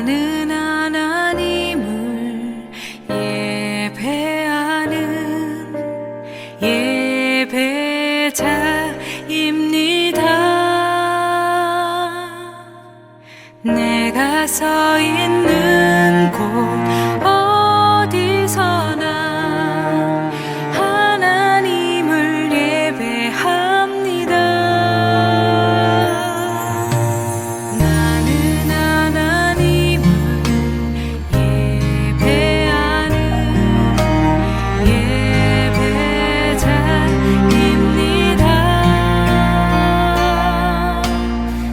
나는 하나님을 예배하는 예배자입니다. 내가 서 있는 곳 어디서나 하나님을 예배합니다. 나는 하나님을 예배하는 예배자입니다.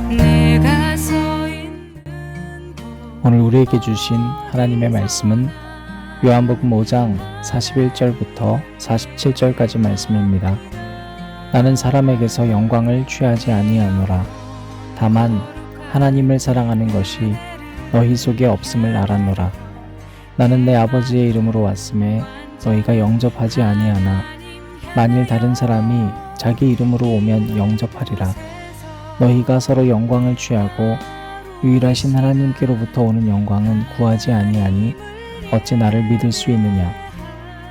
내가 서 있는 오늘 우리에게 주신 하나님의 말씀은 요한복음 5장 41절부터 47절까지 말씀입니다. 나는 사람에게서 영광을 취하지 아니하노라. 다만 하나님을 사랑하는 것이 너희 속에 없음을 알았노라. 나는 내 아버지의 이름으로 왔음에 너희가 영접하지 아니하나 만일 다른 사람이 자기 이름으로 오면 영접하리라. 너희가 서로 영광을 취하고 유일하신 하나님께로부터 오는 영광은 구하지 아니하니 어찌 나를 믿을 수 있느냐.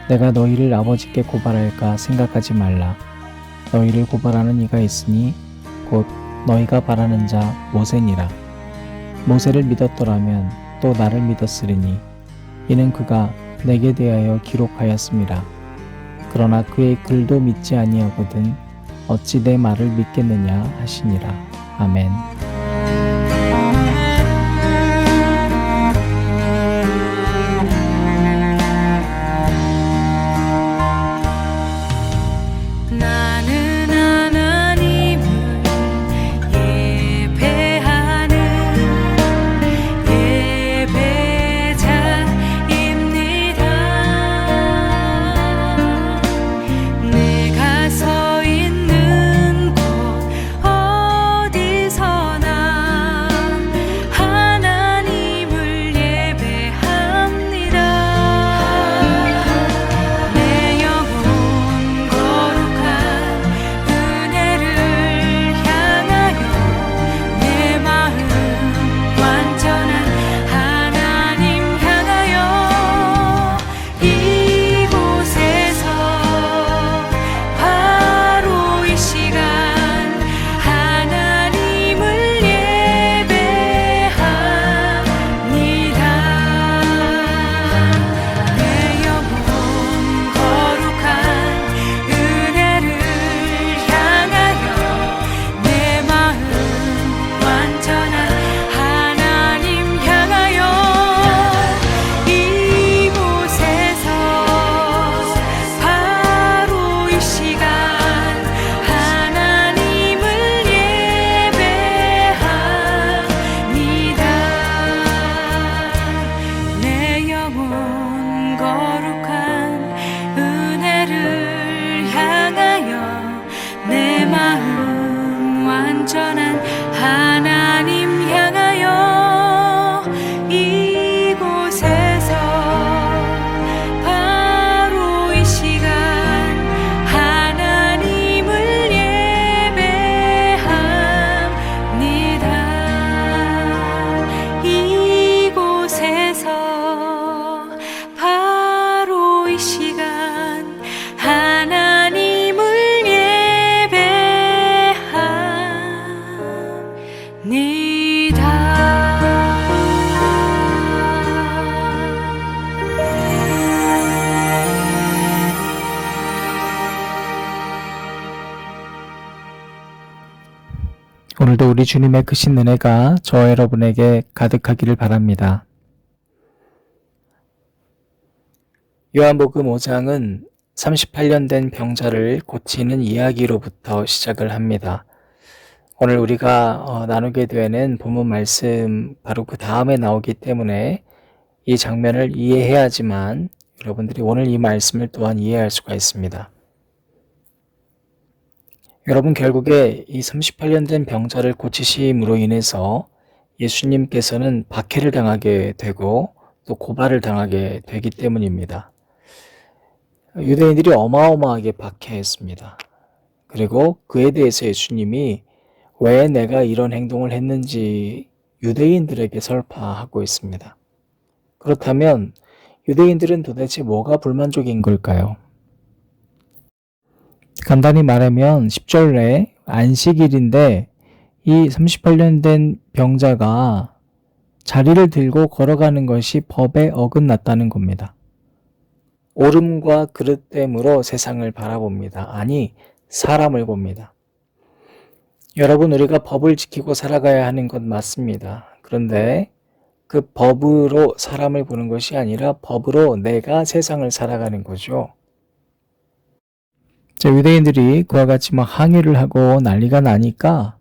내가 너희를 아버지께 고발할까 생각하지 말라. 너희를 고발하는 이가 있으니 곧 너희가 바라는 자 모세니라. 모세를 믿었더라면 또 나를 믿었으리니 이는 그가 내게 대하여 기록하였음이라. 그러나 그의 글도 믿지 아니하거든 어찌 내 말을 믿겠느냐 하시니라. 아멘. 나는 하나님을 예배하는 예배자입니다. 내가 서 있는 곳 어디서나 하나님을 예배합니다. 내 영혼 거룩한 은혜를 향하여 내 마음 완전한 하나님 향하여 이곳에서 바로 이 시간 하나님을 예배합니다. 내 영혼 거룩한 은혜를 향하여 내 마음 완전한 하나님 향하여 이곳에서 바로 이 시간 하나님을 예배합니다. 내 영혼 거룩한 은혜를 향하여 내 마음 완전한 하나님 향하여 이곳에서 바로 이 시간 하나님을 예배합니다. 이곳에서 바로 이 시간 하나님을 오늘도 우리 주님의 크신 은혜가 저와 여러분에게 가득하기를 바랍니다. 요한복음 5장은 38년 된 병자를 고치는 이야기로부터 시작을 합니다. 오늘 우리가 나누게 되는 본문 말씀 바로 그 다음에 나오기 때문에 이 장면을 이해해야지만 여러분들이 오늘 이 말씀을 또한 이해할 수가 있습니다. 여러분, 결국에 이 38년 된 병자를 고치심으로 인해서 예수님께서는 박해를 당하게 되고 또 고발을 당하게 되기 때문입니다. 유대인들이 어마어마하게 박해했습니다. 그리고 그에 대해서 예수님이 왜 내가 이런 행동을 했는지 유대인들에게 설파하고 있습니다. 그렇다면 유대인들은 도대체 뭐가 불만족인 걸까요? 간단히 말하면 10절에 안식일인데 이 38년 된 병자가 자리를 들고 걸어가는 것이 법에 어긋났다는 겁니다. 오름과 그릇됨으로 세상을 바라봅니다. 아니, 사람을 봅니다. 여러분, 우리가 법을 지키고 살아가야 하는 건 맞습니다. 그런데 그 법으로 사람을 보는 것이 아니라 법으로 내가 세상을 살아가는 거죠. 자, 유대인들이 그와 같이 막 항의를 하고 난리가 나니까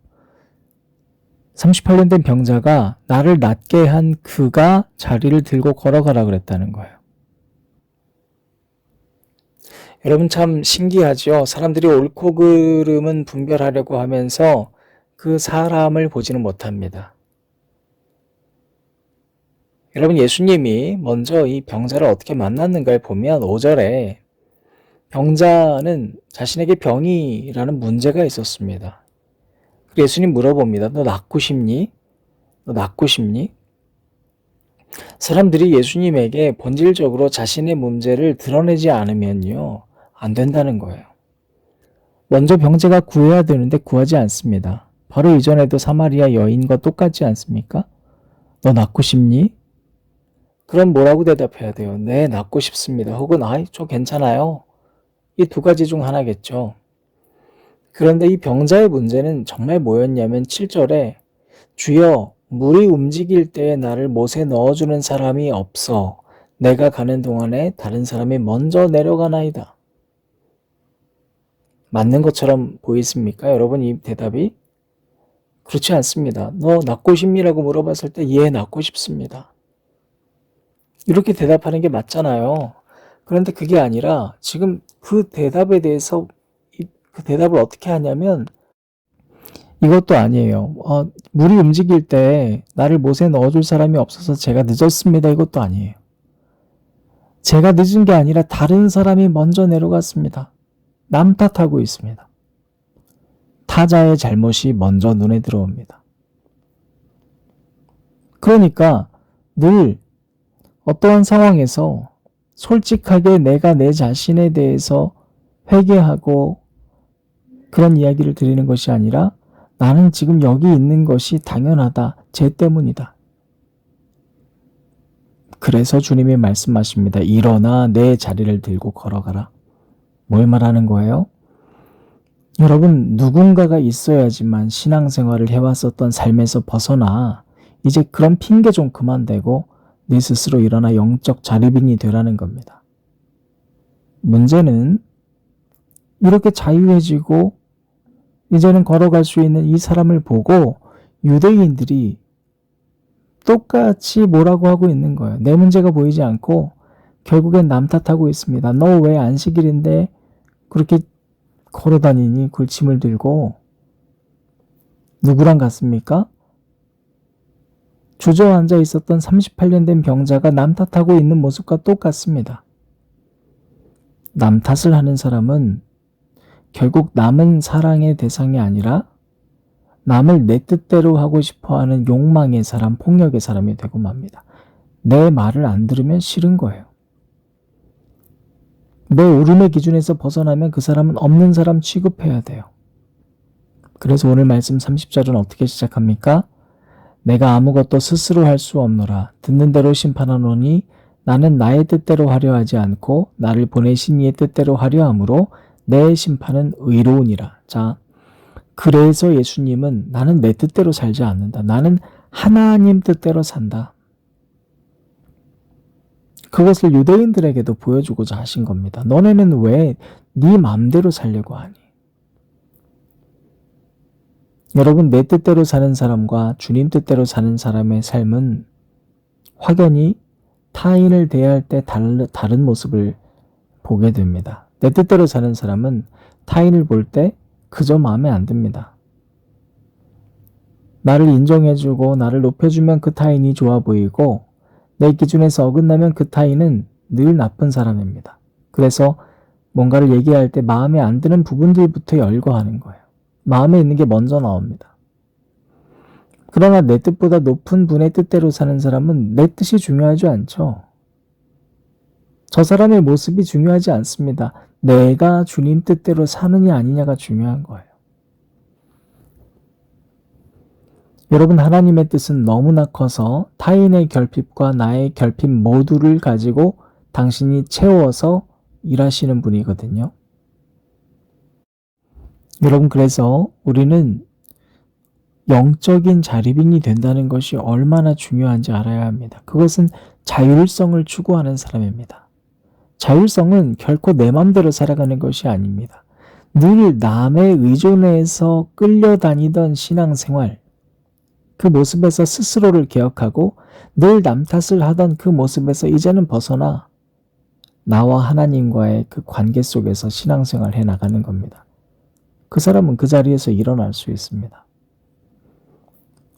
38년 된 병자가 나를 낫게 한 그가 자리를 들고 걸어가라 그랬다는 거예요. 여러분 참 신기하죠? 사람들이 옳고 그름은 분별하려고 하면서 그 사람을 보지는 못합니다. 여러분 예수님이 먼저 이 병자를 어떻게 만났는가를 보면 5절에 병자는 자신에게 병이라는 문제가 있었습니다. 예수님 물어봅니다. 너 낫고 싶니? 너 낫고 싶니? 사람들이 예수님에게 본질적으로 자신의 문제를 드러내지 않으면요. 안 된다는 거예요. 먼저 병자가 구해야 되는데 구하지 않습니다. 바로 이전에도 사마리아 여인과 똑같지 않습니까? 너 낫고 싶니? 그럼 뭐라고 대답해야 돼요? 네, 낫고 싶습니다. 혹은 아이, 저 괜찮아요. 이 두 가지 중 하나겠죠. 그런데 이 병자의 문제는 정말 뭐였냐면 7절에 주여 물이 움직일 때에 나를 못에 넣어주는 사람이 없어 내가 가는 동안에 다른 사람이 먼저 내려가나이다. 맞는 것처럼 보이십니까? 여러분 이 대답이? 그렇지 않습니다. 너 낫고 싶니라고 물어봤을 때 예, 낫고 싶습니다. 이렇게 대답하는 게 맞잖아요. 그런데 그게 아니라 지금 그 대답에 대해서 그 대답을 어떻게 하냐면 이것도 아니에요. 물이 움직일 때 나를 못에 넣어줄 사람이 없어서 제가 늦었습니다. 이것도 아니에요. 제가 늦은 게 아니라 다른 사람이 먼저 내려갔습니다. 남 탓하고 있습니다. 타자의 잘못이 먼저 눈에 들어옵니다. 그러니까 늘 어떠한 상황에서 솔직하게 내가 내 자신에 대해서 회개하고 그런 이야기를 드리는 것이 아니라 나는 지금 여기 있는 것이 당연하다. 쟤 때문이다. 그래서 주님이 말씀하십니다. 일어나 내 자리를 들고 걸어가라. 뭘 말하는 거예요? 여러분 누군가가 있어야지만 신앙생활을 해왔었던 삶에서 벗어나 이제 그런 핑계 좀 그만 대고 네 스스로 일어나 영적 자립인이 되라는 겁니다. 문제는 이렇게 자유해지고 이제는 걸어갈 수 있는 이 사람을 보고 유대인들이 똑같이 뭐라고 하고 있는 거예요. 내 문제가 보이지 않고 결국엔 남 탓하고 있습니다. 너 왜 안식일인데 그렇게 걸어다니니 굴침을 들고 누구랑 같습니까? 주저앉아 있었던 38년 된 병자가 남 탓하고 있는 모습과 똑같습니다. 남 탓을 하는 사람은 결국 남은 사랑의 대상이 아니라 남을 내 뜻대로 하고 싶어하는 욕망의 사람, 폭력의 사람이 되고 맙니다. 내 말을 안 들으면 싫은 거예요. 내 옳음의 기준에서 벗어나면 그 사람은 없는 사람 취급해야 돼요. 그래서 오늘 말씀 30절은 어떻게 시작합니까? 내가 아무것도 스스로 할 수 없노라. 듣는 대로 심판하노니 나는 나의 뜻대로 하려 하지 않고 나를 보내신 이의 뜻대로 하려 함으로 내 심판은 의로우니라. 자, 그래서 예수님은 나는 내 뜻대로 살지 않는다. 나는 하나님 뜻대로 산다. 그것을 유대인들에게도 보여주고자 하신 겁니다. 너네는 왜 네 맘대로 살려고 하니? 여러분 내 뜻대로 사는 사람과 주님 뜻대로 사는 사람의 삶은 확연히 타인을 대할 때 다른 모습을 보게 됩니다. 내 뜻대로 사는 사람은 타인을 볼 때 그저 마음에 안 듭니다. 나를 인정해주고 나를 높여주면 그 타인이 좋아 보이고 내 기준에서 어긋나면 그 타인은 늘 나쁜 사람입니다. 그래서 뭔가를 얘기할 때 마음에 안 드는 부분들부터 열거하는 거예요. 마음에 있는 게 먼저 나옵니다. 그러나 내 뜻보다 높은 분의 뜻대로 사는 사람은 내 뜻이 중요하지 않죠. 저 사람의 모습이 중요하지 않습니다. 내가 주님 뜻대로 사느냐 아니냐가 중요한 거예요. 여러분, 하나님의 뜻은 너무나 커서 타인의 결핍과 나의 결핍 모두를 가지고 당신이 채워서 일하시는 분이거든요. 여러분, 그래서 우리는 영적인 자립인이 된다는 것이 얼마나 중요한지 알아야 합니다. 그것은 자율성을 추구하는 사람입니다. 자율성은 결코 내 맘대로 살아가는 것이 아닙니다. 늘 남에 의존해서 끌려다니던 신앙생활, 그 모습에서 스스로를 개혁하고 늘 남 탓을 하던 그 모습에서 이제는 벗어나 나와 하나님과의 그 관계 속에서 신앙생활을 해나가는 겁니다. 그 사람은 그 자리에서 일어날 수 있습니다.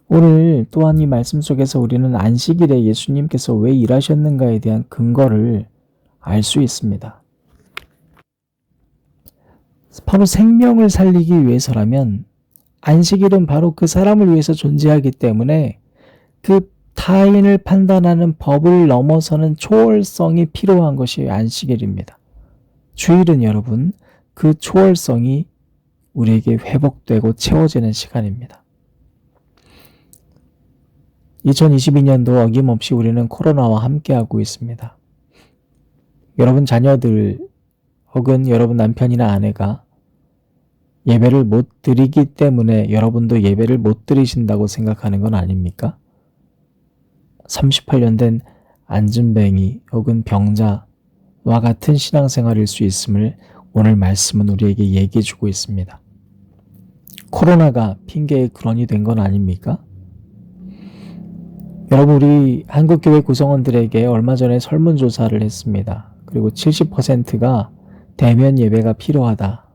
오늘 또한 이 말씀 속에서 우리는 안식일에 예수님께서 왜 일하셨는가에 대한 근거를 알 수 있습니다. 바로 생명을 살리기 위해서라면 안식일은 바로 그 사람을 위해서 존재하기 때문에 그 타인을 판단하는 법을 넘어서는 초월성이 필요한 것이 안식일입니다. 주일은 여러분, 그 초월성이 우리에게 회복되고 채워지는 시간입니다. 2022년도 어김없이 우리는 코로나와 함께하고 있습니다. 여러분 자녀들 혹은 여러분 남편이나 아내가 예배를 못 드리기 때문에 여러분도 예배를 못 드리신다고 생각하는 건 아닙니까? 38년 된 안진뱅이 혹은 병자와 같은 신앙생활일 수 있음을 오늘 말씀은 우리에게 얘기해 주고 있습니다. 코로나가 핑계의 근원이 된 건 아닙니까? 여러분, 우리 한국교회 구성원들에게 얼마 전에 설문조사를 했습니다. 그리고 70%가 대면 예배가 필요하다.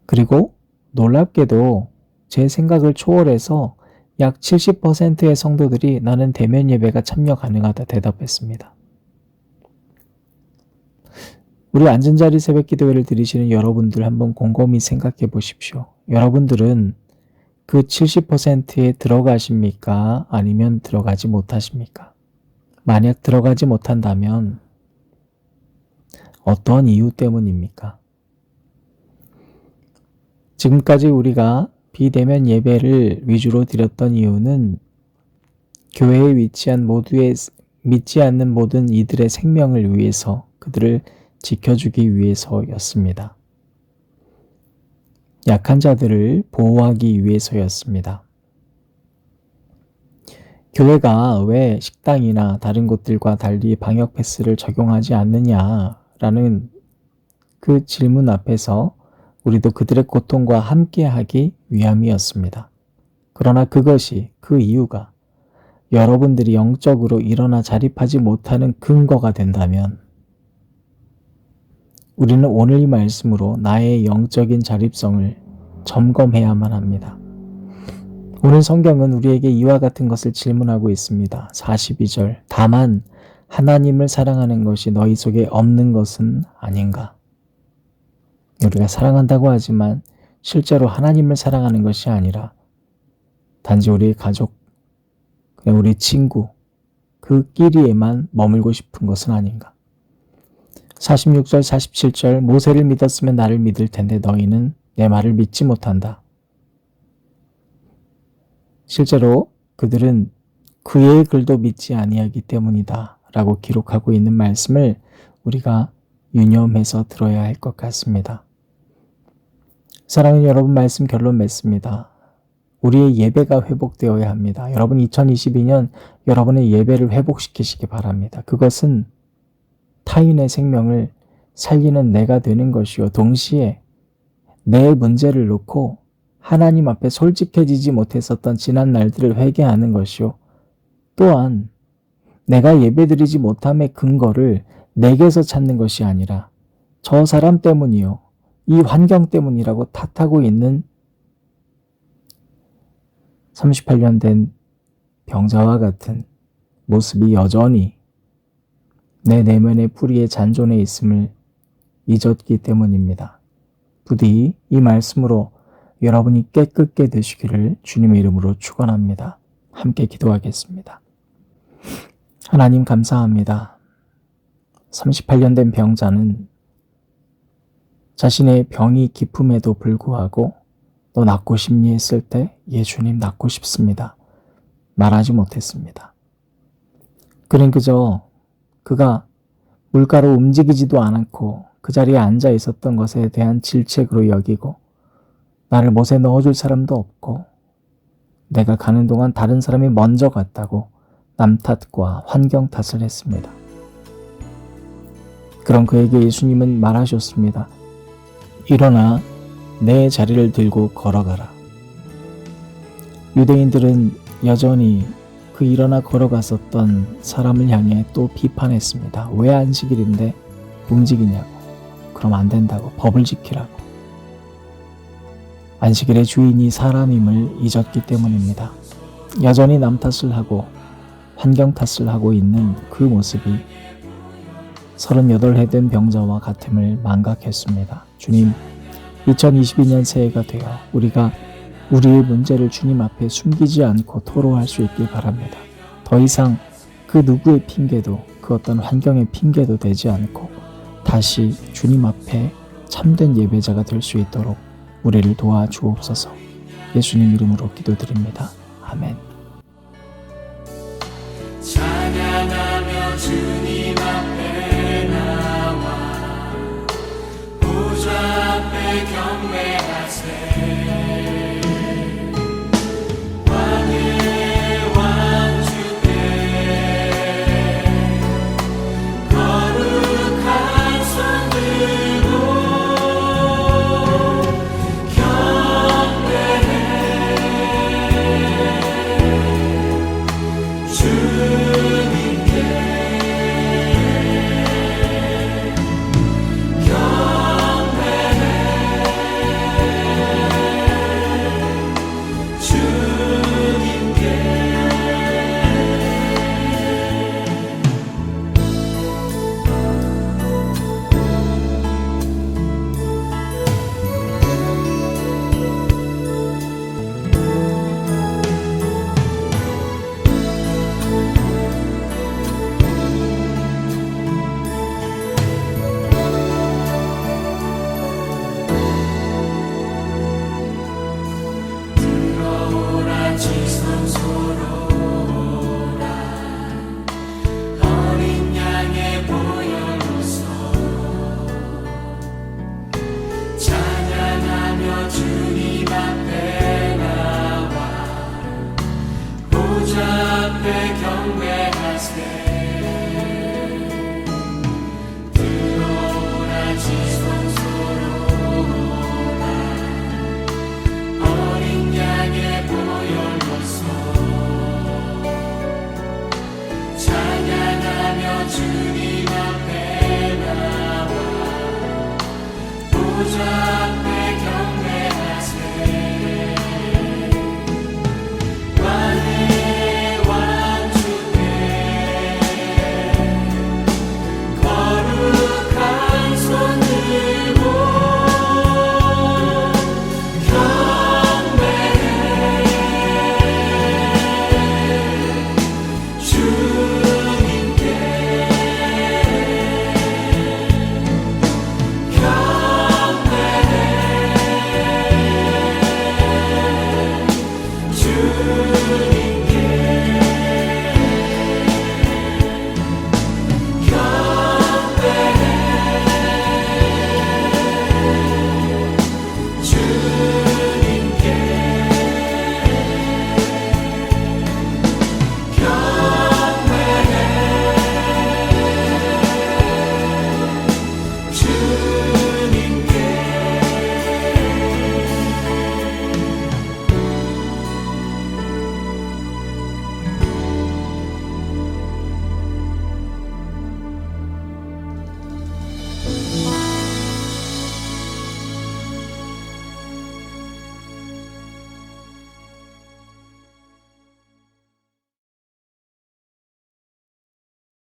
그리고 놀랍게도 제 생각을 초월해서 약 70%의 성도들이 나는 대면 예배가 참여 가능하다 대답했습니다. 우리 앉은자리 새벽기도회를 드리시는 여러분들 한번 곰곰이 생각해 보십시오. 여러분들은 그 70%에 들어가십니까? 아니면 들어가지 못하십니까? 만약 들어가지 못한다면 어떤 이유 때문입니까? 지금까지 우리가 비대면 예배를 위주로 드렸던 이유는 교회에 위치한 믿지 않는 모든 이들의 생명을 위해서, 그들을 지켜주기 위해서였습니다. 약한 자들을 보호하기 위해서였습니다. 교회가 왜 식당이나 다른 곳들과 달리 방역 패스를 적용하지 않느냐라는 그 질문 앞에서 우리도 그들의 고통과 함께하기 위함이었습니다. 그러나 그것이, 그 이유가 여러분들이 영적으로 일어나 자립하지 못하는 근거가 된다면 우리는 오늘 이 말씀으로 나의 영적인 자립성을 점검해야만 합니다. 오늘 성경은 우리에게 이와 같은 것을 질문하고 있습니다. 42절, 다만 하나님을 사랑하는 것이 너희 속에 없는 것은 아닌가? 우리가 사랑한다고 하지만 실제로 하나님을 사랑하는 것이 아니라 단지 우리의 가족, 그냥 우리 친구, 그 끼리에만 머물고 싶은 것은 아닌가? 46절, 47절, 모세를 믿었으면 나를 믿을 텐데 너희는 내 말을 믿지 못한다. 실제로 그들은 그의 글도 믿지 아니하기 때문이다 라고 기록하고 있는 말씀을 우리가 유념해서 들어야 할 것 같습니다. 사랑하는 여러분, 말씀 결론 맺습니다. 우리의 예배가 회복되어야 합니다. 여러분, 2022년 여러분의 예배를 회복시키시기 바랍니다. 그것은 타인의 생명을 살리는 내가 되는 것이요, 동시에 내 문제를 놓고 하나님 앞에 솔직해지지 못했었던 지난 날들을 회개하는 것이요, 또한 내가 예배드리지 못함의 근거를 내게서 찾는 것이 아니라 저 사람 때문이요, 이 환경 때문이라고 탓하고 있는 38년 된 병자와 같은 모습이 여전히 내 내면의 뿌리에 잔존해 있음을 잊었기 때문입니다. 부디 이 말씀으로 여러분이 깨끗게 되시기를 주님의 이름으로 축원합니다. 함께 기도하겠습니다. 하나님 감사합니다. 38년 된 병자는 자신의 병이 깊음에도 불구하고 너 낫고 싶니 했을 때 예 주님 낫고 싶습니다. 말하지 못했습니다. 그는 그저 그가 물가로 움직이지도 않고 그 자리에 앉아 있었던 것에 대한 질책으로 여기고 나를 못에 넣어줄 사람도 없고 내가 가는 동안 다른 사람이 먼저 갔다고 남 탓과 환경 탓을 했습니다. 그럼 그에게 예수님은 말하셨습니다. 일어나 내 자리를 들고 걸어가라. 유대인들은 여전히 그 일어나 걸어갔었던 사람을 향해 또 비판했습니다. 왜 안식일인데 움직이냐고. 그럼 안 된다고. 법을 지키라고. 안식일의 주인이 사람임을 잊었기 때문입니다. 여전히 남 탓을 하고 환경 탓을 하고 있는 그 모습이 38해 된 병자와 같음을 망각했습니다. 주님, 2022년 새해가 되어 우리가 우리의 문제를 주님 앞에 숨기지 않고 토로할 수 있길 바랍니다. 더 이상 그 누구의 핑계도 그 어떤 환경의 핑계도 되지 않고 다시 주님 앞에 참된 예배자가 될 수 있도록 우리를 도와주옵소서. 예수님 이름으로 기도드립니다. 아멘. 찬양하며 주님 앞에 나와 보좌 앞에 경배하세. 왕의 왕 주께 거룩한 손 들고 경배해. 주님께 경배해. 주님께 들어오라 지성소로라 어린 양의 보혈로서 찬양하며 주님 앞에 나와 보좌 앞에 경배하세.